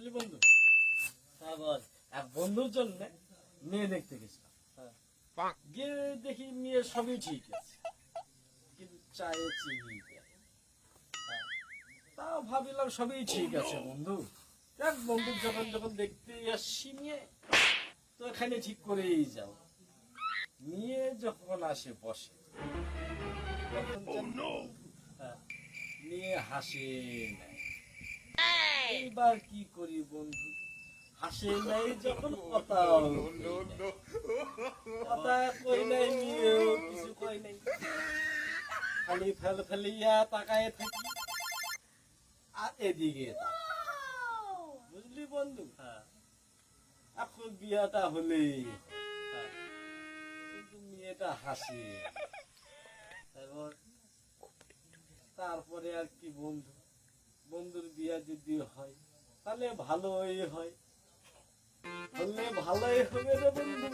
বুঝলি বন্ধু? হ্যাঁ বল। এক বন্ধুর জন্য মেয়ে দেখতে গেছিলাম। গিয়ে দেখি মেয়ে সবই ঠিক আছে, কিন্তু চায়ে চিনি দেয়। তাও ভাবিলাম সবই ঠিক আছে বন্ধু। এক বন্ধুর যখন যখন দেখতে আসছি মেয়ে, তো এখানে ঠিক করেই যাও। মেয়ে যখন আসে বসে, তখন মেয়ে হাসে নাই। এইবার কি করি বন্ধু? হাসে নাই যখন কথাও কথা কই নাই, মেয়েও কিছু কই নাই, খালি ফেলিয়া তাকায় থাকি আর এদিকে বুঝলি বন্ধু? এখন বিয়াটা হলে কিন্তু মেয়েটা হাসে। তারপরে আর কি বন্ধু, বন্ধুর বিয়া যদি হয় তাহলে ভালোই হয়, হলে ভালোই হবে রে বন্ধু।